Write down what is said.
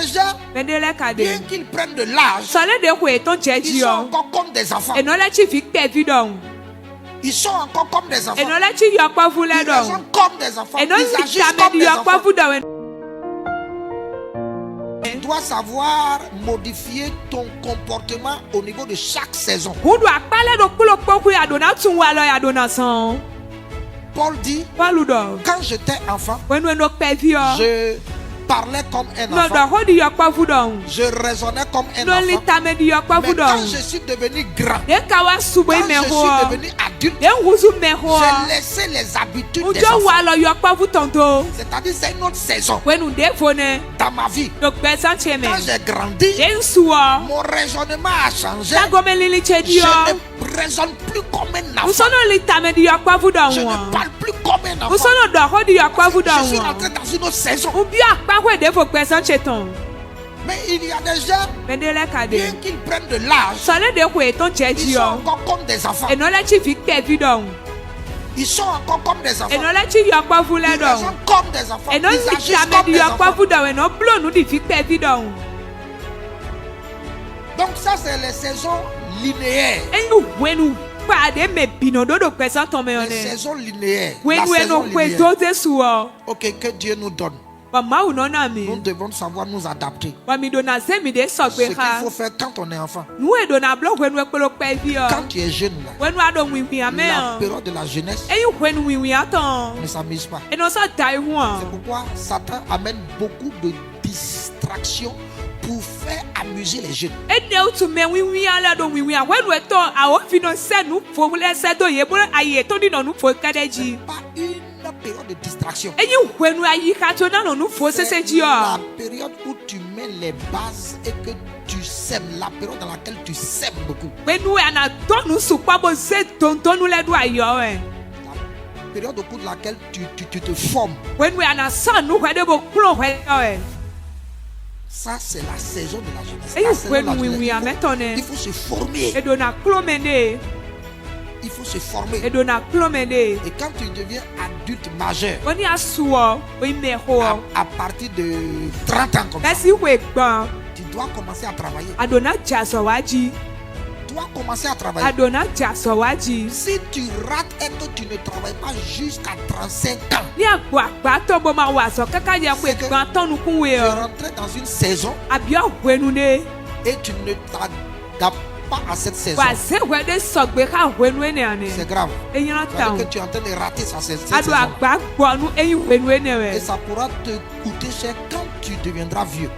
des gens, bien qu'ils prennent de l'âge, ils sont encore comme des enfants. Ils sont encore comme des enfants. Ils raisonnent comme des enfants. Ils agissent comme des enfants. Tu dois savoir modifier ton comportement au niveau de chaque saison. Paul dit, quand j'étais enfant, je parlais comme un enfant. Je raisonnais comme un enfant. Mais quand je suis devenu grand, quand je suis devenu adulte, j'ai laissé les habitudes des enfants. C'est-à-dire c'est une autre saison dans ma vie. Quand j'ai grandi, mon raisonnement a changé. Je ne raisonne plus comme un enfant. Je ne parle plus comme un enfant. Je suis rentré dans une autre saison. Mais il y a des gens, bien qu'ils prennent de l'âge, ils sont encore comme des enfants. Ils sont encore comme des enfants. Ils raisonnent comme des enfants. Ils agissent comme des enfants. Donc ça c'est les saisons linéaires. Les saisons linéaires. La saison linéaire. Ok, que Dieu nous donne. Nous devons savoir nous adapter. Ce qu'il faut faire quand on est enfant. Quand tu es jeune, là, la période de la jeunesse ne s'amuse pas. C'est pourquoi Satan amène beaucoup de distractions pour faire amuser les jeunes. Pas une période de distraction. C'est la période où tu mets les bases et que tu sèmes, la période dans laquelle tu sèmes beaucoup. La période au cours de laquelle tu te formes. Ça, c'est la saison de la jeunesse. Il faut se former. Il faut se former. Et quand tu deviens adulte majeur, à partir de 30 ans comme ça, tu dois commencer à travailler. Tu dois commencer à travailler. Si tu rates et que tu ne travailles pas jusqu'à 35 ans, tu es rentré dans une saison et tu ne t'adaptes pas à cette saison. C'est grave. C'est-à-dire que tu es en train de rater cette saison. Et ça pourra te coûter cher quand tu deviendras vieux.